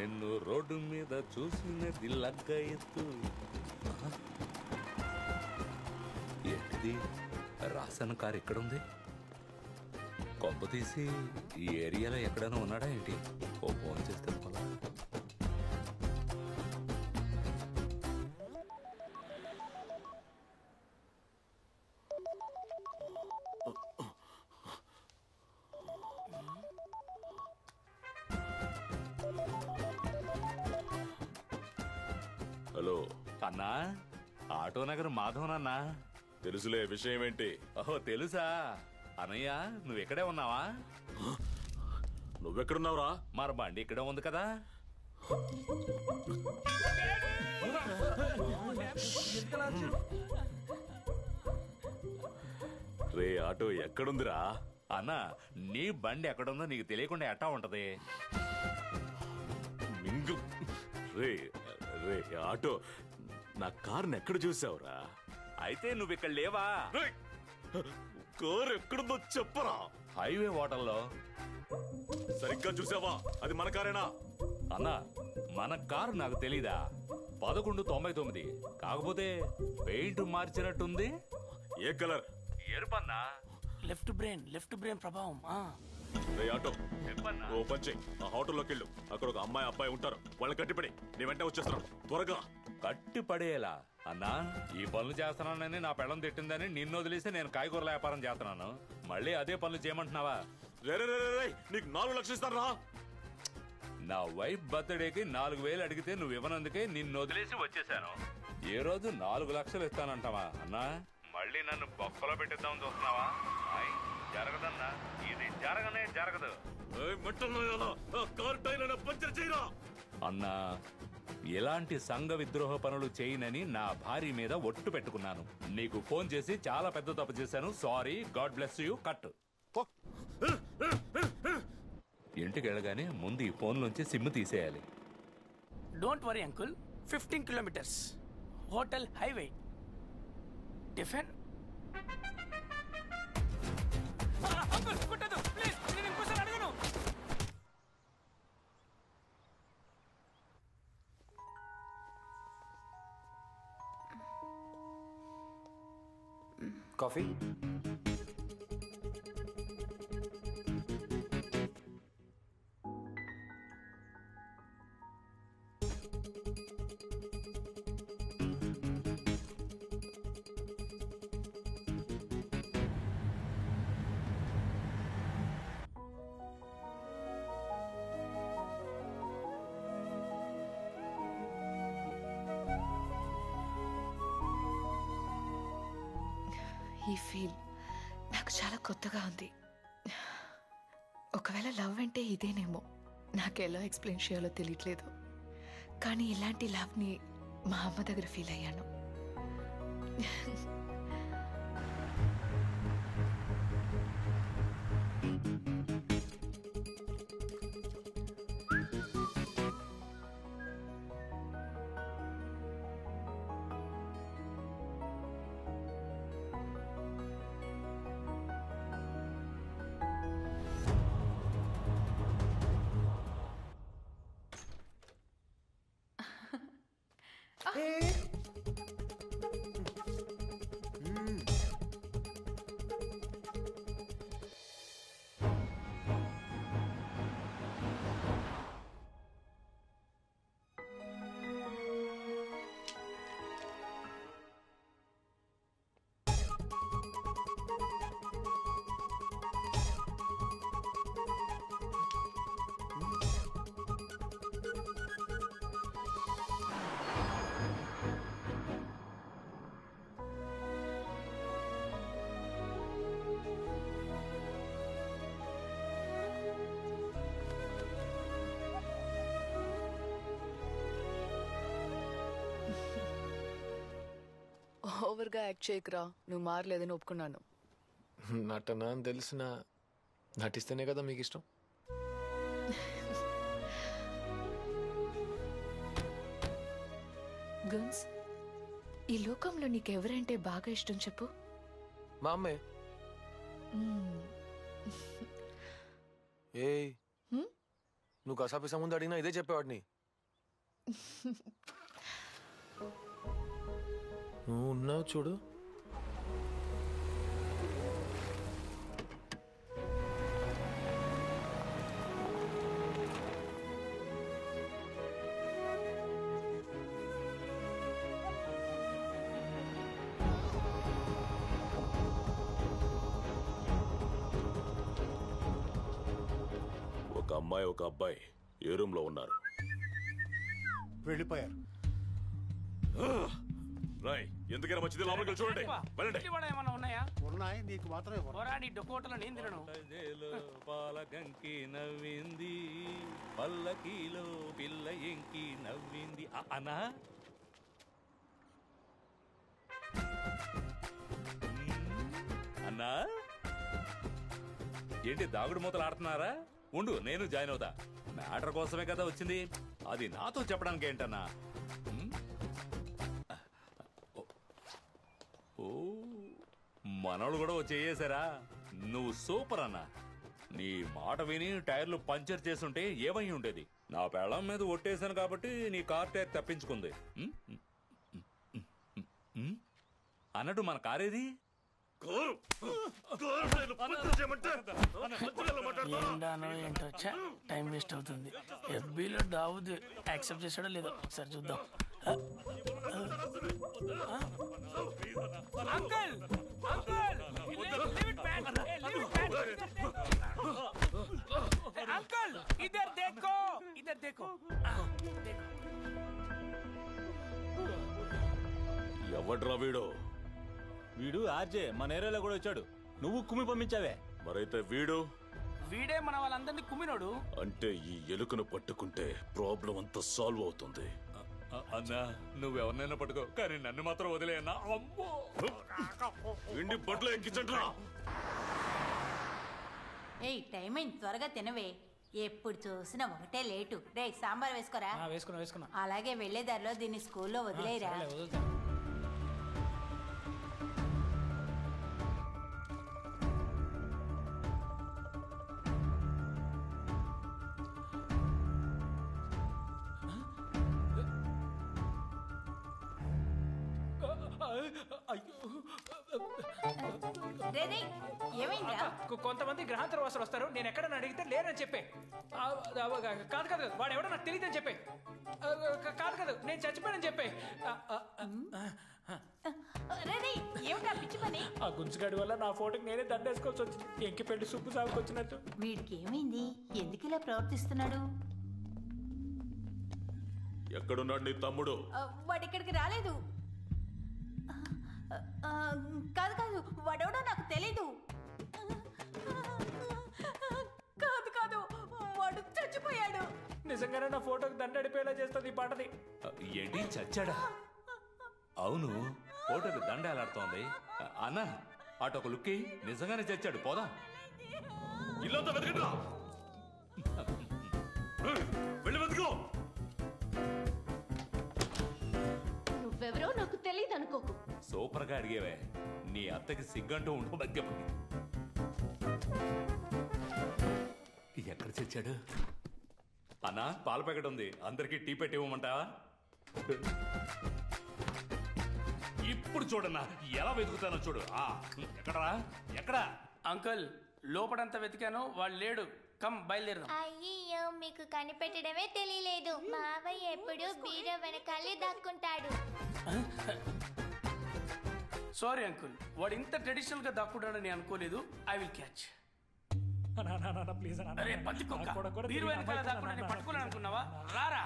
నిన్ను రోడ్డు మీద చూసినది లగ్గ ఎత్తు. ఏంటిది? రాసన్ కారు ఎక్కడుంది? కొంప తీసి ఈ ఏరియాలో ఎక్కడైనా ఉన్నాడా ఏంటి? ఓ ఫోన్ చేస్తే పోలా. హలో అన్నా, ఆటో నగర్ మాధవనన్నా. తెలుసులే, విషయం ఏంటి? ఓహో తెలుసా అన్నయ్య, నువ్వెక్కడే ఉన్నావా? నువ్వెక్కడున్నావురా? మరి బండి ఇక్కడే ఉంది కదా. రే ఆటో ఎక్కడుందిరా? అన్నా, నీ బండి ఎక్కడుందో నీకు తెలియకుండా ఎట్టా ఉంటది? మింగు. రే రే ఆటో, నా కార్ని ఎక్కడ చూసావురా? అయితే నువ్వు ఇక్కడ లేవా? కారు ఎక్కడుందో చెప్పరా? హైవే హోటల్లో. సరిగ్గా చూసావా? అది మన కారేనా? అన్నా, మన కారు నాకు తెలీదా? 1199. కాకపోతే పెయింట్ మార్చినట్టుంది. ఏ కలర్? ఎరుపన్నా. లెఫ్ట్ బ్రెయిన్ ప్రభావం. రే ఆటో, ఓ పని చెయ్, ఆ హోటల్లోకి వెళ్ళు. అక్కడ ఒక అమ్మాయి అబ్బాయి ఉంటారు, వాళ్ళని కట్టిపడి నీ వెంట వచ్చేస్తున్నాం, త్వరగా. కట్టి పడేలా? అన్నా, ఈ పనులు చేస్తున్నానని నా పెళ్ళం తిట్టిందని నిన్ను వదిలేసి నేను కాయగూరల వ్యాపారం చేస్తున్నాను. మళ్ళీ అదే పనులు చేయమంటున్నావా? రే రే రే రే, నీకు 4 లక్షలు ఇస్తారా? నా వైఫ్ బర్త్డేకి 4000 అడిగితే నువ్వు ఇవ్వనందుకే నిన్ను వదిలేసి వచ్చేసాను. ఏ రోజు 4 లక్షలు ఇస్తానంటావా అన్నా? మళ్ళీ నన్ను బొక్కలో పెట్టిద్దాం చూస్తున్నావా? జరగదన్నా, ఇది జరగనే జరగదు. అన్నా, ఎలాంటి సంఘ విద్రోహ పనులు చేయనని నా భార్య మీద ఒట్టు పెట్టుకున్నాను. నీకు ఫోన్ చేసి చాలా పెద్ద తప్పు చేశాను. Sorry, God bless you. Cut. ఇంటికి వెళ్ళగానే ముందు ఈ ఫోన్ లోంచి సిమ్ తీసేయాలి. Don't worry uncle, 15 kilometres, hotel highway, tiffin. Uncle కుట్టదు ప్లీజ్, నేను ఇంకోసారి అడగను. కాఫీ? ఈ ఫీల్ నాకు చాలా కొత్తగా ఉంది. ఒకవేళ లవ్ అంటే ఇదేనేమో, నాకెలా ఎక్స్ప్లెయిన్ చేయాలో తెలియట్లేదు. కానీ ఇలాంటి లవ్ని మా అమ్మ దగ్గర ఫీల్ అయ్యాను. ఓవర్గా యాక్ట్ చేయకురా, నువ్వు మారలేదని ఒప్పుకున్నాను. నటన అని తెలిసిన నటిస్తేనే కదా మీకు ఇష్టం. గన్స్, ఈ లోకంలో నీకెవరంటే బాగా ఇష్టం చెప్పు. మా అమ్మే. ఏయ్, నువ్వు కసాపిసా ముందు అడిగినా ఇదే చెప్పేవాడిని. నువ్వు ఉన్నావు చూడు. ఒక అమ్మాయి ఒక అబ్బాయి ఏ రూమ్ లో ఉన్నారు? వెళ్ళిపోయారు. రాయ్ ఎందుకైనా మంచిది లోపలికి చూడండి. వెళ్ళండి. ఏమన్నా ఉన్నాయా? ఉన్నాయి, నీకు మాత్రమే ఇవ్వను. పోరా, నీ డొక్కోటలో నేను తినను. పాలగంకి నవ్వింది, పల్లకీలో పిల్ల ఎంకి నవ్వింది. అనా అన్నా ఏంటి దాగుడు మూతలు ఆడుతున్నారా? ఉండు, నేను జాయిన్ అవుతా. మ్యాటర్ కోసమే కదా వచ్చింది, అది నాతో చెప్పడానికి ఏంటన్నా? ఓ మనోళ్ళు కూడా వచ్చేసారా? నువ్వు సూపర్ అన్నా. నీ మాట విని టైర్లు పంచర్ చేసుంటే ఏమై ఉండేది? నా పెళ్ళం మీద ఒట్టేశాను కాబట్టి నీ కార్ టైర్ తప్పించుకుంది. అన్నట్టు మన కారేది? ఏంటానో ఏంటో టైం వేస్ట్ అవుతుంది. ఎఫ్బీలో దావుద్ యాక్సెప్ట్ చేశాడో లేదో ఒకసారి చూద్దాం. అంకుల్ అంకుల్ అంకుల్ ఇధర్ దేఖో ఇధర్ దేఖో. ఎవడ్రా వీడు? వీడు ఆర్జే మన ఏరియాలో కూడా వచ్చాడు. నువ్వు కుమ్మి పంపించావే. మరైతే వీడు? వీడే మన వాళ్ళందరినీ కుమ్మినోడు. అంటే ఈ ఎలుకను పట్టుకుంటే ప్రాబ్లం అంతా సాల్వ్ అవుతుంది. అన్నా నువ్వెవరినైనా పట్టుకో, కానీ నన్ను మాత్రం వదిలే అన్నా. అమ్మో ఇండి బట్టలు ఎక్కించండిరా. ఏయ్ టైం అయింది, త్వరగా తినవే. ఎప్పుడు చూసినా ఒకటే లేటు. రే సాంబార్ వేసుకోరా. వేసుకున్నా. అలాగే వెళ్లే దారిలో దీన్ని స్కూల్లో వదిలేయరా. ఏమైందా? కొంతమంది గ్రహాంతర వాసులు వస్తారు, నేను ఎక్కడన్నా అడిగితే లేరని చెప్పే. కాదు కాదు, వాడు ఎవడో నాకు తెలియదని చెప్పే. కాదు కాదు, నేను చచ్చిపోయానని చెప్పే. ఏమిటా పిచ్చి పని? ఆ గుంజుగాడి వల్ల నా ఫోటోకి నేనే దండేసుకోవాల్సి వచ్చింది. ఎంకి పెళ్లి సుబ్బు సాగుకు వచ్చినట్టు. వీడికి ఏమైంది? ఎందుకు ఇలా ప్రవర్తిస్తున్నాడు? ఎక్కడున్నాడు నీ తమ్ముడు? వాడు ఇక్కడికి రాలేదు. కాదు కాదు, వాడెవడో నాకు తెలీదు. కాదు కాదు, వాడు చచ్చిపోయాడు. నిజంగానే నా ఫోటోకి దండడిపోయేలా చేస్తుంది ఈ పాటది. ఏంటి చచ్చాడా? అవును, ఫోటోకి దండ ఎలాడుతోంది. అన్నా అటొక లుక్కి నిజంగానే చచ్చాడు. పోదాం. ఇల్లంతా వెతకండి. వెళ్ళి వెతుకో. నువ్వెవరో నాకు తెలియదు అనుకోకు. సూపర్ గా అడిగేవే. నీ అత్తకి సిగ్గంటూ ఉంటూ మధ్యపడి ఎక్కడ చచ్చాడు? అన్నా పాల ప్యాకెట్ ఉంది, అందరికి టీ పెట్టి ఇవ్వమంటావా? ఇప్పుడు చూడన్నా ఎలా వెతుకుతానో చూడు. ఎక్కడరా? ఎక్కడా? అంకుల్ లోపడంతా వెతికాను, వాడు లేడు. కమ్ బయలుదేరదాం. అయ్యో మీకు కనిపెట్టడమే తెలియలేదు. మావయ్య ఎప్పుడు బీరో వెనకాలే దాక్కుంటాడు. సారీ అంకుల్, వాడు ఇంత ట్రెడిషనల్ గా దాక్కుంటాడని అనుకోలేదు. I will catch. అరే పంది కుక్క, బీరో వెనకాల దాక్కుంటాడని పట్టుకోలేను అనుకున్నావా? రారా.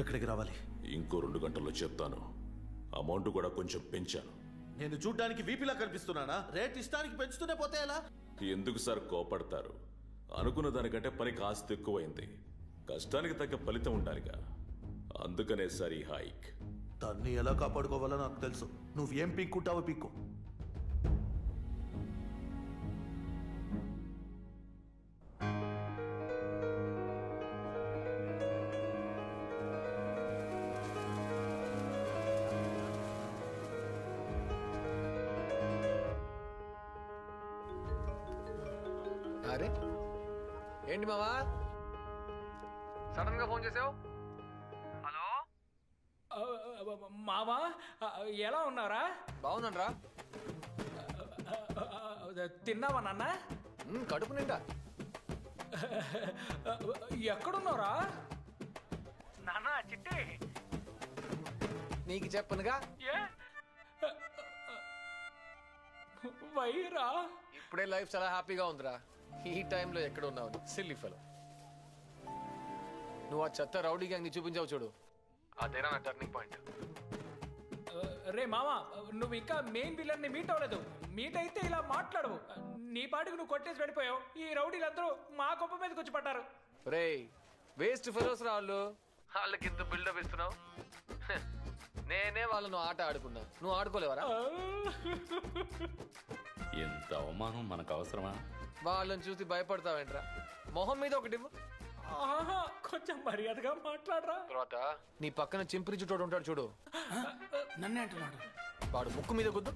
ఎక్కడికి రావాలి? ఇంకో 2 గంటల్లో చెప్తాను. అమౌంట్ కూడా కొంచెం పెంచాను. నేను చూడ్డానికి వీపీలా కనిపిస్తున్నానా? రేట్ ఇష్టానికి పెంచుతూనే పోతే ఎలా? ఎందుకు సార్ కోపడతారు? అనుకున్న దానికంటే పని కాస్త ఎక్కువైంది. కష్టానికి తగ్గ ఫలితం ఉండాలిగా, అందుకనే సార్ ఈ హైక్. దాన్ని ఎలా కాపాడుకోవాలో నాకు తెలుసు. నువ్వేం పీక్కుంటావో పీక్కు. అరే ఏంటి మావా సడన్ గా ఫోన్ చేసావు? హలో మావా, ఎలా ఉన్నారా? బాగున్నాను రా. తిన్నావా నాన్న? కడుపు నిండా. ఎక్కడున్నారా నాన్న? చిట్టి నీకు చెప్పనుగా. వైరా ఇప్పుడే లైఫ్ చాలా హ్యాపీగా ఉందిరా. ఈ టైంలో ఎక్కడ ఉన్నావు సిల్లీ ఫెలో? నువ్వు ఆ చెత్త రౌడీ గ్యాంగ్ ని చూపించావు చూడు, అదేనా నా టర్నింగ్ పాయింట్. రే మామా, నువ్వు ఇంకా మెయిన్ విలన్ ని మీట్ అవ్వలేదు. మీట్ అయితే ఇలా మాట్లాడవు. నీ పాటికి నువ్వు కొట్టేసి వెళ్ళిపోయావు. ఈ రౌడీలందరూ మా గొప్ప మీదకి వచ్చి పడ్డారు. రే వేస్ట్ ఫెలోస్ రా వాళ్ళు. వాళ్ళకి ఇంత బిల్డప్ ఇస్తున్నావు. నేనే వాళ్ళను ఆట ఆడుకున్నా, నువ్వు ఆడుకోలేవరా? ఎంత అవమానం మనకు అవసరమా? వాళ్ళని చూసి భయపడతావేంట్రా? మొహం మీద ఒకటి ఇవ్వు. కొంచెం మర్యాదగా మాట్లాడరా. తర్వాత నీ పక్కన చింపిరి చుట్టూ ఉంటాడు చూడు, నన్నే అంటున్నాడు. వాడు ముక్కు మీద గుద్దు.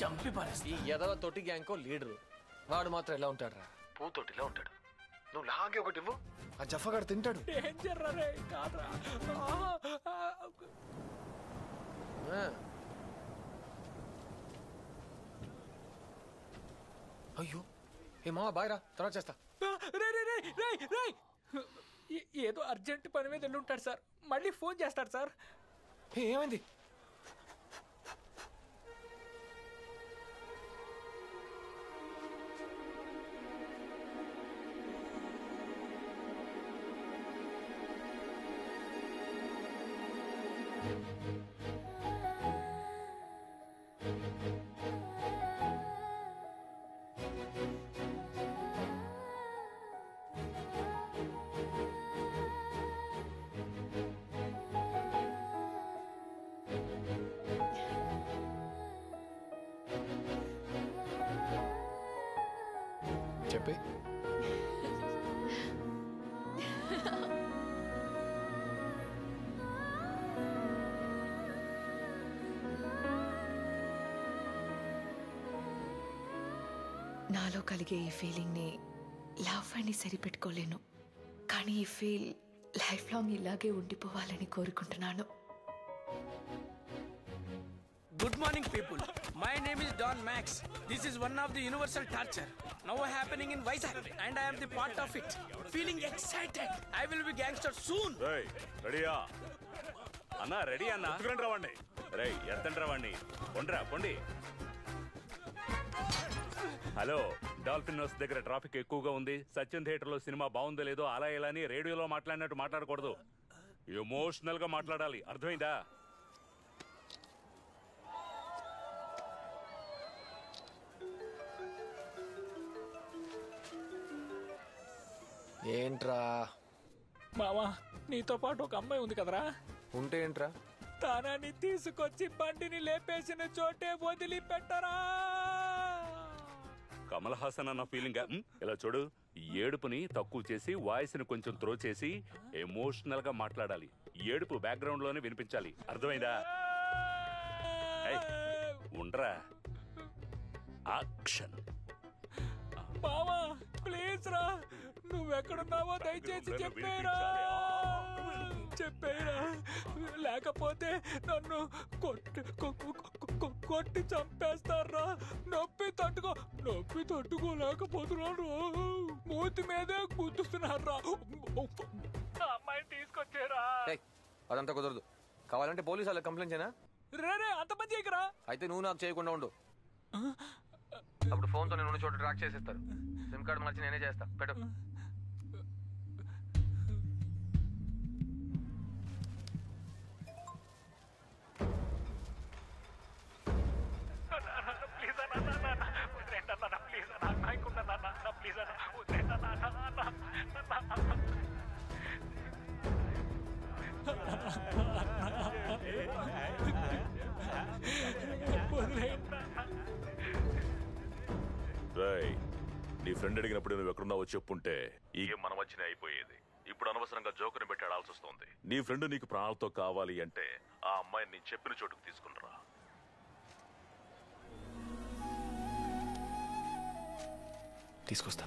చంపి పారేస్తా. ఈ ఎదవ తోటి గ్యాంగ్కో లీడరు. వాడు మాత్రం ఎలా ఉంటాడు రా? పూతోటిలా ఉంటాడు. నువ్వు లాగే ఒకటి ఇవ్వు, ఆ జఫగాడు తింటాడు. డేంజర్ రే, కాదురా. అయ్యో ఏ మావా బాయ్ రా, తర్వాత చేస్తా. ఏదో అర్జెంట్ పని మీద వెళ్ళి ఉంటాడు సార్. మళ్ళీ ఫోన్ చేస్తాడు సార్. ఏమైంది? చెప్పి నాలో కలిగే ఈ ఫీలింగ్ని లవ్ అని సరిపెట్టుకోలేను, కానీ ఈ ఫీల్ లైఫ్ లాంగ్ ఇలాగే ఉండిపోవాలని కోరుకుంటున్నాను. Good morning, people. My name is Don Max. This is one of the universal torture now happening in Vizag, and I am the part of it. Feeling excited. I will be gangster soon. రేయ్ రెడీయా అన్నా? Ready అన్నా. రావండి. రేయ్ ఎత్తండి రావండి. పొండ్రా పొండి. Hello, dolphin house దగ్గర ట్రాఫిక్ ఎక్కువగా ఉంది. సత్యం థియేటర్ లో సినిమా బాగుందో లేదో అలా ఇలా అని రేడియోలో మాట్లాడినట్టు మాట్లాడకూడదు. ఎమోషనల్ గా మాట్లాడాలి, అర్థమైందా? ఏంట్రా? మామా, నీతో పాటు ఒక అమ్మాయి ఉంది కదరా? ఉంటే ఏంట్రా? తనని తీసుకొచ్చి బండిని లేపేసిన చోటే వదిలిపెట్టరా. కమల్ హాసన్ అన్న ఫీలింగ్. ఇలా చూడు, ఏడుపుని తక్కువ చేసి వాయిస్ ని కొంచెం త్రో చేసి ఎమోషనల్ గా మాట్లాడాలి. ఏడుపు బ్యాక్గ్రౌండ్ లోనే వినిపించాలి, అర్థమైందా? ఉండరా. యాక్షన్. మామా ప్లీజ్ రా, నువ్వెక్కడున్నావో దయచేసి చెప్పేరా. చెప్పేరా, లేకపోతే నన్ను కొట్టి చంపేస్తారా. నొప్పి తట్టుకోలేకపోతున్నాను. మూతి మీదే గుద్దుతున్నారా. అమ్మాయిని తీసుకొచ్చారా. అదంతా కుదరదు. కావాలంటే పోలీసు వాళ్ళకి కంప్లైంట్ చేయనా? రే అంత పని చేయకరా. అయితే నువ్వు నాకు చేయకుండా ఉండు. అప్పుడు ఫోన్తో నేను ఉన్న చోట ట్రాక్ చేసేస్తారు. సిమ్ కార్డు మార్చి నేనే చేస్తా. పెట్టు. నీ ఫ్రెండ్ అడిగినప్పుడు నువ్వు ఎక్కడున్నావో చెప్పుంటే ఈ మన మధ్యనే అయిపోయేది. ఇప్పుడు అనవసరంగా జోకుని పెట్టి ఆడాల్సి వస్తుంది. నీ ఫ్రెండ్ నీకు ప్రాణాలతో కావాలి అంటే ఆ అమ్మాయిని నేను చెప్పిన చోటుకు తీసుకునిరా. తీసుకొస్తా